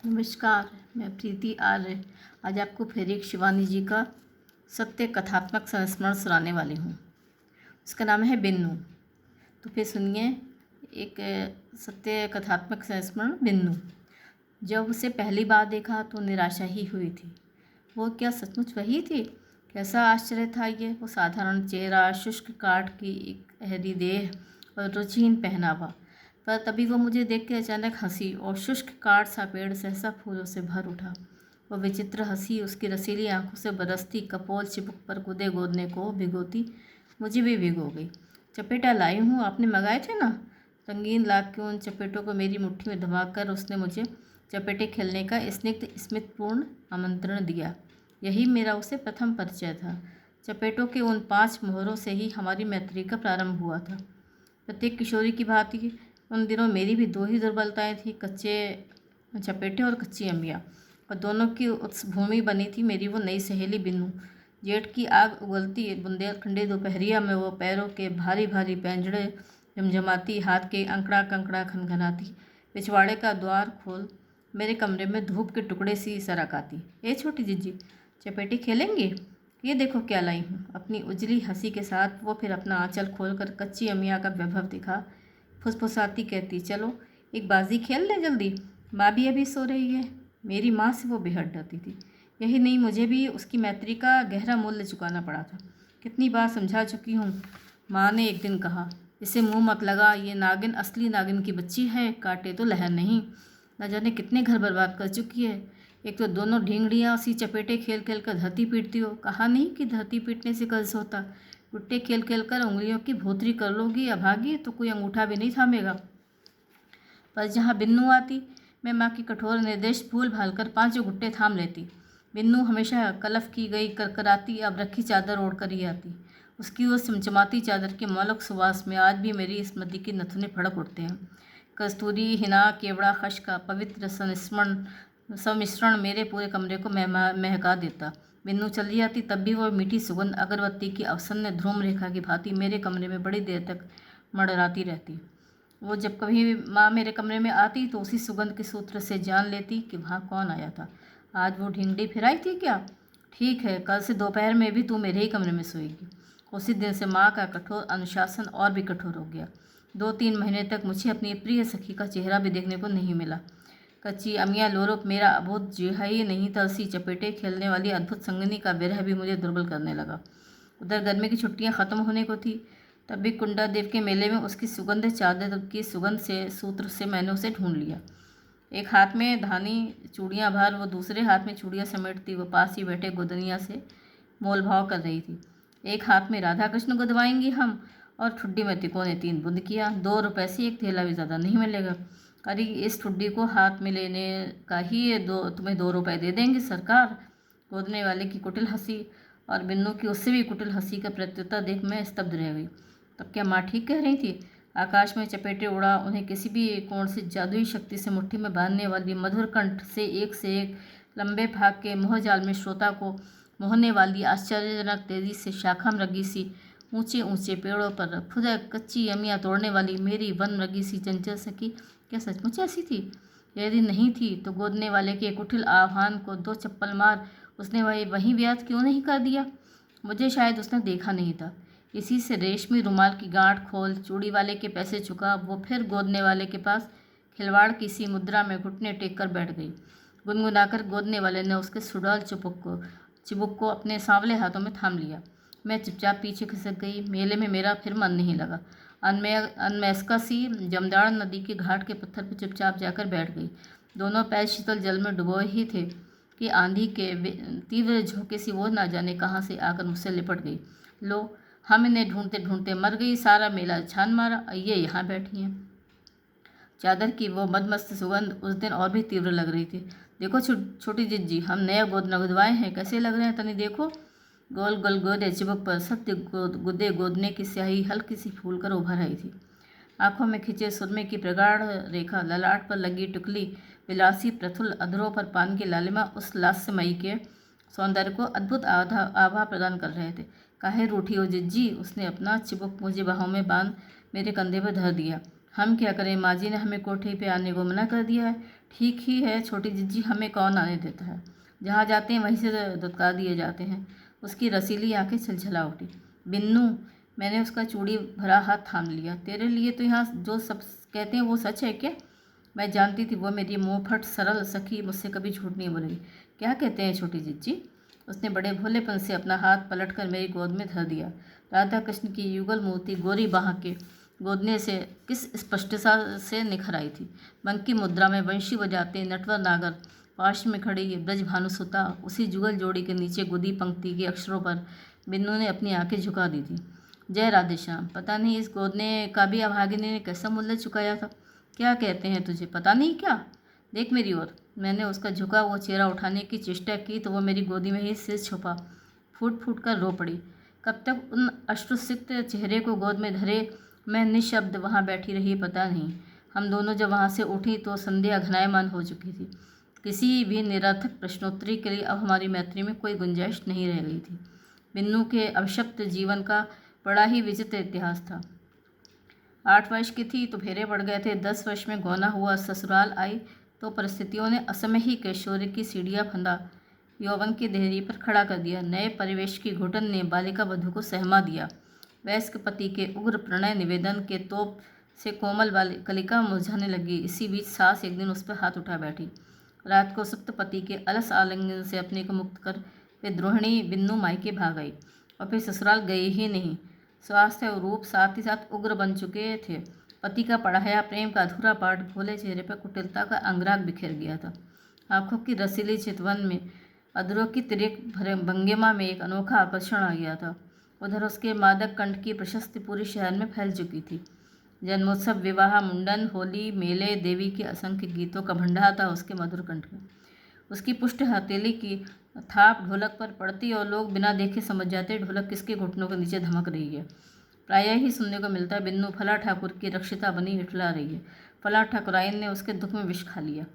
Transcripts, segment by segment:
नमस्कार, मैं प्रीति आर्य आज आपको फिर एक शिवानी जी का सत्य कथात्मक संस्मरण सुनाने वाली हूँ। उसका नाम है बिन्नू। तो फिर सुनिए एक सत्य कथात्मक संस्मरण बिन्नू। जब उसे पहली बार देखा तो निराशा ही हुई थी। वो क्या सचमुच वही थी? कैसा आश्चर्य था ये! वो साधारण चेहरा, शुष्क काठ की एक अहरी देह और रुचिहीन पहनावा। पर तभी वो मुझे देख के अचानक हंसी और शुष्क काठ सा पेड़ सहसा फूलों से भर उठा। वो विचित्र हंसी उसकी रसीली आंखों से बरसती कपोल चिबुक पर कूदे गोदने को भिगोती मुझे भी भिगो गई। चपेटा लाई हूँ, आपने मंगाए थे ना? रंगीन लाख के उन चपेटों को मेरी मुट्ठी में दबाकर उसने मुझे चपेटे खेलने का स्निग्ध स्मितपूर्ण आमंत्रण दिया। यही मेरा उसे प्रथम परिचय था। चपेटों के उन 5 मोहरों से ही हमारी मैत्री का प्रारंभ हुआ था। प्रत्येक किशोरी की भांति उन दिनों मेरी भी 2 ही दुर्बलताएं थी, कच्चे चपेटे और कच्ची अम्बियाँ। और दोनों की उत्सभूमि बनी थी मेरी वो नई सहेली बिन्नू। जेठ की आग उगलती बुंदेलखंडी दोपहरिया में वो पैरों के भारी भारी पैंजड़े झमझमाती, हाथ के अंकड़ा कंकड़ा खनखनाती, पिछवाड़े का द्वार खोल मेरे कमरे में धूप के टुकड़े सी सरक आती। ए छोटी जीजी, चपेटी खेलेंगे? ये देखो क्या लाई हूँ। अपनी उजली हंसी के साथ वो फिर अपना आंचल खोलकर कच्ची अमिया का वैभव दिखा फुसफुसाती कहती, चलो एक बाजी खेल ले जल्दी, माँ भी अभी सो रही है। मेरी माँ से वो बेहद डरती थी। यही नहीं, मुझे भी उसकी मैत्री का गहरा मूल्य चुकाना पड़ा था। कितनी बार समझा चुकी हूँ। माँ ने एक दिन कहा, इसे मुंह मत लगा, ये नागिन असली नागिन की बच्ची है, काटे तो लहर नहीं। न जाने कितने घर बर्बाद कर चुकी है। एक तो दोनों ढींगड़ियाँ उसी चपेटे खेल खेल कर धरती पीटती हो। कहा नहीं कि धरती पीटने से कर्ज होता। गुट्टे खेल खेल कर उंगलियों की भोथरी कर लोगी अभागी तो कोई अंगूठा भी नहीं थामेगा। पर जहाँ बिन्नू आती, मैं माँ की कठोर निर्देश भूल भाल कर 5 गुट्टे थाम लेती। बिन्नू हमेशा कलफ की गई करकराती अब रखी चादर ओढ़कर ही आती। उसकी उस चमचमाती चादर के मौलक सुवास में आज भी मेरी स्मृति की नथुने फड़क उठते हैं। कस्तूरी, हिना, केवड़ा, खश का पवित्र सम्मिश्रण मेरे पूरे कमरे को महका देता। बिन्नू चली जाती तब भी वो मीठी सुगंध अगरबत्ती की अवसन्न ध्रुम रेखा की भांति मेरे कमरे में बड़ी देर तक मड़राती रहती। वो जब कभी माँ मेरे कमरे में आती तो उसी सुगंध के सूत्र से जान लेती कि वहाँ कौन आया था। आज वो ढींगड़ी फिराई थी क्या? ठीक है, कल से दोपहर में भी तू मेरे ही कमरे में सोएगी। उसी दिन से माँ का कठोर अनुशासन और भी कठोर हो गया। 2-3 महीने तक मुझे अपनी प्रिय सखी का चेहरा भी देखने को नहीं मिला। कच्ची अमिया लोरुप मेरा अबोध जिहा ही नहीं था, उसी चपेटे खेलने वाली अद्भुत संगनी का विरह भी मुझे दुर्बल करने लगा। उधर गर्मी की छुट्टियां खत्म होने को थी। तब भी कुंडा देव के मेले में उसकी सुगंध चादर की सुगंध से सूत्र से मैंने उसे ढूंढ लिया। एक हाथ में धानी चूड़ियाँ भर, वो दूसरे हाथ में चूड़ियाँ समेटती वो पास ही बैठे गोदनिया से मोल भाव कर रही थी। एक हाथ में राधा कृष्ण गुदवाएंगी हम, और ठुड्डी में तिकोने 3 बूंद किया। 2 रुपये से एक थैला भी ज़्यादा नहीं मिलेगा। अरे इस ठुड्डी को हाथ में लेने का ही तुम्हें 2 रुपये दे देंगे सरकार। गोदने वाले की कुटिल हंसी और बिन्नू की उससे भी कुटिल हंसी का प्रत्युत्तर देख मैं स्तब्ध रह गई। तब क्या माँ ठीक कह रही थी? आकाश में चपेटे उड़ा उन्हें किसी भी कोण से जादुई शक्ति से मुट्ठी में बांधने वाली मधुर कंठ से एक लंबे भाग के मोहजाल में श्रोता को मोहने वाली आश्चर्यजनक तेजी से शाखा मृगी सी ऊंचे ऊंचे पेड़ों पर खुदा कच्ची अमियाँ तोड़ने वाली मेरी वन मृगी सी चंचल सखी क्या सचमुच ऐसी थी? यदि नहीं थी तो गोदने वाले के कुटिल आह्वान को 2 चप्पल मार उसने वही ब्याज क्यों नहीं कर दिया? मुझे शायद उसने देखा नहीं था। इसी से रेशमी रुमाल की गांठ खोल चूड़ी वाले के पैसे चुका वो फिर गोदने वाले के पास खिलवाड़ की सी मुद्रा में घुटने टेक कर बैठ गई। गुनगुनाकर गोदने वाले ने उसके सुडौल चिबुक को अपने सांवले हाथों में थाम लिया। मैं चुपचाप पीछे खिसक गई। मेले में मेरा फिर मन नहीं लगा। अनमैस्का सी जमदाड़ नदी के घाट के पत्थर पर चुपचाप जाकर बैठ गई। दोनों पैर शीतल जल में डुबोए ही थे कि आंधी के तीव्र झोंके सी वो ना जाने कहाँ से आकर मुझसे लिपट गई। लो, हम इन्हें ढूंढते ढूंढते मर गई। सारा मेला छान मारा, ये यहाँ बैठी हैं। चादर की वो मदमस्त सुगंध उस दिन और भी तीव्र लग रही थी। देखो छोटी जिज्जी, हम नया गोदना गुदवाए हैं, कैसे लग रहे हैं तनी देखो। गोल गोल गोदे चिबुक पर सत्य गुदे गोदने की स्याही हल्की सी फूल कर उभर आई थी। आंखों में खिंचे सुरमे की प्रगाढ़ रेखा, ललाट पर लगी टुकली, विलासी प्रथुल अधरों पर पान की लालिमा उस लास्यमयी के सौंदर्य को अद्भुत आभा प्रदान कर रहे थे। काहे रूठी हो जिज्जी? उसने अपना चिबुक मुझे बाहों में बांध मेरे कंधे पर धर दिया। हम क्या करें, माँ जी ने हमें कोठी पे आने को मना कर दिया है। ठीक ही है छोटी जिज्जी, हमें कौन आने देता है, जहाँ जाते हैं वहीं से दुत्कार दिए जाते हैं। उसकी रसीली आंखें छलछला उठी। बिन्नू, मैंने उसका चूड़ी भरा हाथ थाम लिया। तेरे लिए तो यहाँ जो सब कहते हैं वो सच है क्या? मैं जानती थी वो मेरी मुंहफट सरल सखी मुझसे कभी झूठ नहीं बोलेगी। क्या कहते हैं छोटी जिज्जी? उसने बड़े भोलेपन से अपना हाथ पलटकर मेरी गोद में धर दिया। राधा कृष्ण की युगल मूर्ति गोरी बाह के गोदने से किस स्पष्टता से निखर आई थी। मंकी मुद्रा में वंशी बजाते नटवर नागर पाश में खड़ी ब्रज भानुसुता उसी जुगल जोड़ी के नीचे गुदी पंक्ति के अक्षरों पर बिन्नू ने अपनी आंखें झुका दी थी। जय राधे श्याम। पता नहीं इस गोदने का भी अभागिनी ने कैसा मूल्य चुकाया था। क्या कहते हैं तुझे पता नहीं क्या? देख मेरी ओर। मैंने उसका झुका हुआ चेहरा उठाने की चेष्टा की तो वो मेरी गोदी में ही सिर छुपा फूट फूट कर रो पड़ी। कब तक उन अश्रुसिक्त चेहरे को गोद में धरे मैं निःशब्द वहाँ बैठी रही पता नहीं। हम दोनों जब वहाँ से उठी तो संध्या घनायमान हो चुकी थी। किसी भी निरर्थक प्रश्नोत्तरी के लिए अब हमारी मैत्री में कोई गुंजाइश नहीं रह गई थी। बिन्नू के अभिशप्त जीवन का बड़ा ही विचित्र इतिहास था। 8 वर्ष की थी तो फेरे पड़ गए थे। 10 वर्ष में गौना हुआ, ससुराल आई तो परिस्थितियों ने असमय ही कैशोर्य की सीढ़ियाँ फंदा यौवन की देहरी पर खड़ा कर दिया। नए परिवेश की घुटन ने बालिका वधू को सहमा दिया। वयस्क पति के उग्र प्रणय निवेदन के तोप से कोमल कलिका मुरझाने लगी। इसी बीच सास एक दिन उस पर हाथ उठा बैठी। रात को सुप्त पति के अलस आलिंगन से अपने को मुक्त कर वे द्रोहिणी बिन्नू मायके भाग गई और फिर ससुराल गई ही नहीं। स्वास्थ्य और रूप साथ ही साथ उग्र बन चुके थे। पति का पढ़ाया प्रेम का अधूरा पाठ, भोले चेहरे पर कुटिलता का अंगराग बिखेर गया था। आंखों की रसीली चितवन में अधरों की तिरक भरे भंगिमा में एक अनोखा आकर्षण आ गया था। उधर उसके मादक कंठ की प्रशस्ति पूरे शहर में फैल चुकी थी। जन्मोत्सव, विवाह, मुंडन, होली, मेले, देवी के असंख्य गीतों का भंडार था उसके मधुर कंठ में। उसकी पुष्ट हथेली की थाप ढोलक पर पड़ती और लोग बिना देखे समझ जाते ढोलक किसके घुटनों के नीचे धमक रही है। प्रायः ही सुनने को मिलता बिन्नू फला ठाकुर की रक्षिता बनी इठला रही है। फला ठाकुराइन ने उसके दुख में विष खा लिया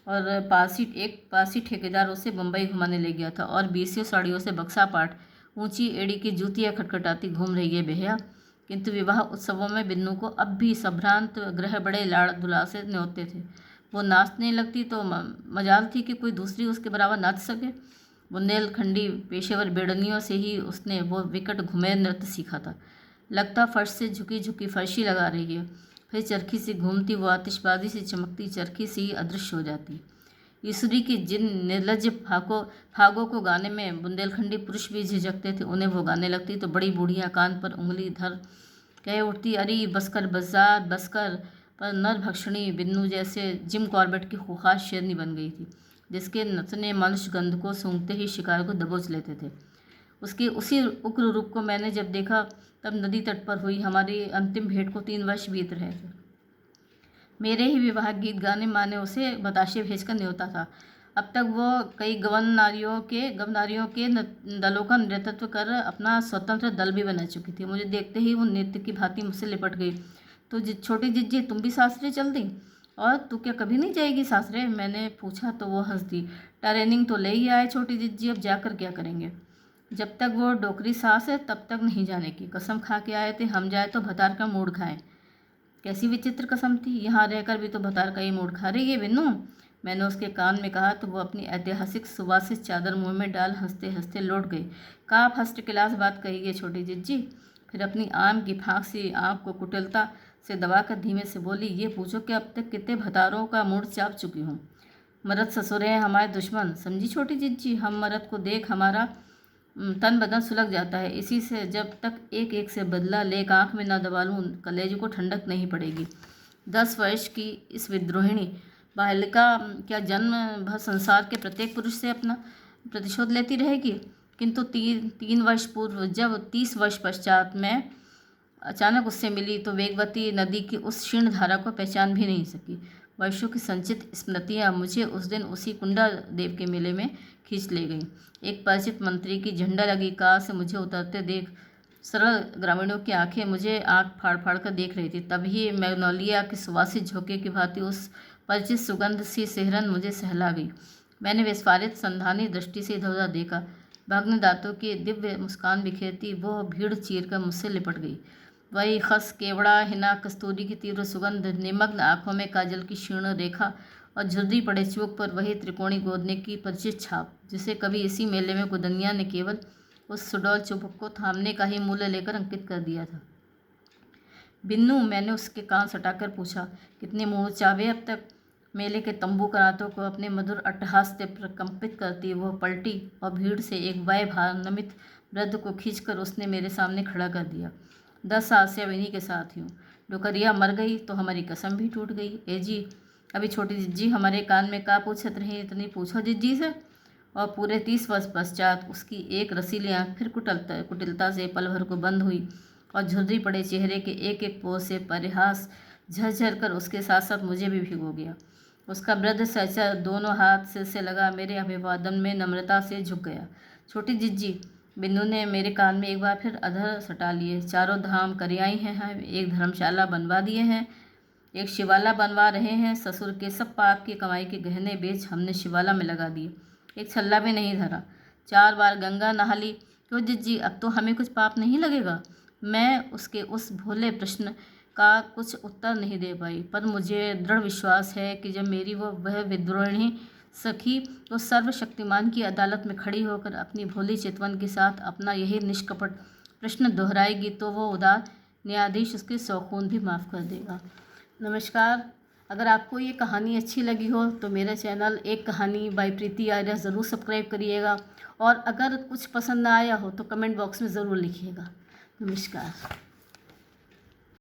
और पासी ठेकेदार उसे बम्बई घुमाने ले गया था और 20 साड़ियों से बक्सा पाट ऊंची एड़ी की जूतियाँ खटखटाती घूम रही है बेहया। किंतु विवाह उत्सवों में बिन्नू को अब भी संभ्रांत ग्रह बड़े लाड़ दुला से न्योते थे। वो नाचने लगती तो मजाल थी कि कोई दूसरी उसके बराबर नाच सके। बुंदेलखंडी पेशेवर बेड़नियों से ही उसने वो विकट घुमेर नृत्य सीखा था। लगता फर्श से झुकी झुकी फर्शी लगा रही है, फिर चरखी से घूमती वो आतिशबाजी से चमकती चरखी से ही अदृश्य हो जाती। ईश्वरी की जिन निर्लज फागों को गाने में बुंदेलखंडी पुरुष भी झिझकते थे, उन्हें वो गाने लगती तो बड़ी बूढ़िया कान पर उंगली धर कह उठती, अरे बसकर बजार बसकर। पर नरभक्षणी बिन्नू जैसे जिम कॉर्बेट की खूंखार शेरनी बन गई थी, जिसके नचने मनुष्य गंध को सूंघते ही शिकार को दबोच लेते थे। उसके उसी उग्र रूप को मैंने जब देखा तब नदी तट पर हुई हमारी अंतिम भेंट को 3 वर्ष बीत रहे थे। मेरे ही विवाह गीत गाने माने उसे बताशे भेजकर न्योता था। अब तक वो कई गवनारियों के दलों का नेतृत्व कर अपना स्वतंत्र दल भी बना चुकी थी। मुझे देखते ही वो नृत्य की भांति मुझसे लिपट गई। तो छोटी जिज्जी, तुम भी सासरे चल दी? और तू क्या कभी नहीं जाएगी सासरे? मैंने पूछा तो वो हंस दी। ट्रेनिंग तो ले ही आए छोटी जिज्जी, अब जाकर क्या करेंगे? जब तक वो डोकरी सास है तब तक नहीं जाने की कसम खा के आए थे। हम जाए तो भतार का मूड खाएं। कैसी विचित्र कसम थी, यहाँ रहकर भी तो भतार का ही मूड खा रही है बिन्नू। मैंने उसके कान में कहा तो वो अपनी ऐतिहासिक सुवासित चादर मुंह में डाल हंसते हंसते लौट गई। का फर्स्ट क्लास बात कही है छोटी जिज्जी। फिर अपनी आम की फांक सी आँख को कुटिलता से दबाकर धीमे से बोली, ये पूछो कि अब तक कितने भतारों का मूड चाप चुकी हूँ। मर्द ससुरे हैं हमारे दुश्मन, समझी छोटी जिज्जी। हम मर्द को देख हमारा तन बदन सुलग जाता है। इसी से जब तक एक एक से बदला लेक आँख में न दबा लूँ कलेजे को ठंडक नहीं पड़ेगी। 10 वर्ष की इस विद्रोहिणी बालिका क्या जन्म भर संसार के प्रत्येक पुरुष से अपना प्रतिशोध लेती रहेगी? किंतु 3 वर्ष पूर्व जब 30 वर्ष पश्चात मैं अचानक उससे मिली तो वेगवती नदी की उस क्षीण धारा को पहचान भी नहीं सकी। वर्षों की संचित स्मृतियाँ मुझे उस दिन उसी कुंडा देव के मेले में खींच ले गई। एक परिचित मंत्री की झंडा लगी कार से मुझे उतरते देख सरल ग्रामीणों की आंखें मुझे आंख फाड़ फाड़ कर देख रही थी। तभी मैग्नोलिया के सुवासित झोंके की भांति उस परिचित सुगंध सी सेहरन मुझे सहला गई। मैंने विस्फारित संधानी दृष्टि से इधर उधर देखा। भग्न दांतों की दिव्य मुस्कान बिखेरती वो भीड़ चीर कर मुझसे लिपट गई। वही खस, केवड़ा, हिना, कस्तूरी की तीव्र सुगंध, निमग्न आंखों में काजल की क्षीण रेखा और झुर्री पड़े चौक पर वही त्रिकोणी गोदने की परिचित छाप, जिसे कभी इसी मेले में गुदनिया ने केवल उस सुडौल चुबक को थामने का ही मूल्य लेकर अंकित कर दिया था। बिन्नू, मैंने उसके कान सटाकर पूछा, कितने मुँह चावे अब तक? मेले के तंबू करातों को अपने मधुर अट्टहास से प्रकंपित करती वह पलटी और भीड़ से एक वय भार नमित वृद्ध को खींचकर उसने मेरे सामने खड़ा कर दिया। 10 साल से अब इन्हीं के साथ हूँ। डुकरिया मर गई तो हमारी कसम भी टूट गई। ए जी, अभी छोटी जिज्जी हमारे कान में का पूछत रही, इतनी पूछो जिज्जी से। और पूरे 30 वर्ष पश्चात उसकी एक रसीली आँख फिर कुटिलता से पल भर को बंद हुई और झुर्री पड़े चेहरे के एक एक पोर से परिहास झरझर कर उसके साथ साथ मुझे भी भिगो गया। उसका वृद्ध सहचर दोनों हाथ सिर से लगा मेरे अभिवादन में नम्रता से झुक गया। छोटी जिज्जी, बिन्नू ने मेरे कान में एक बार फिर अधर सटा लिए। 4 धाम करियाई हैं, एक धर्मशाला बनवा दिए हैं, एक शिवाला बनवा रहे हैं। ससुर के सब पाप की कमाई के गहने बेच हमने शिवाला में लगा दिए, एक छल्ला भी नहीं धरा। 4 बार गंगा नहा ली। क्यों जिज्जी, अब तो हमें कुछ पाप नहीं लगेगा? मैं उसके उस भोले प्रश्न का कुछ उत्तर नहीं दे पाई, पर मुझे दृढ़ विश्वास है कि जब मेरी वह विद्रोहिणी सखी तो सर्वशक्तिमान की अदालत में खड़ी होकर अपनी भोली चितवन के साथ अपना यही निष्कपट प्रश्न दोहराएगी तो वो उदार न्यायाधीश उसके 100 खून भी माफ़ कर देगा। नमस्कार। अगर आपको ये कहानी अच्छी लगी हो तो मेरा चैनल एक कहानी बाय प्रीति आर्या ज़रूर सब्सक्राइब करिएगा, और अगर कुछ पसंद ना आया हो तो कमेंट बॉक्स में ज़रूर लिखिएगा। नमस्कार।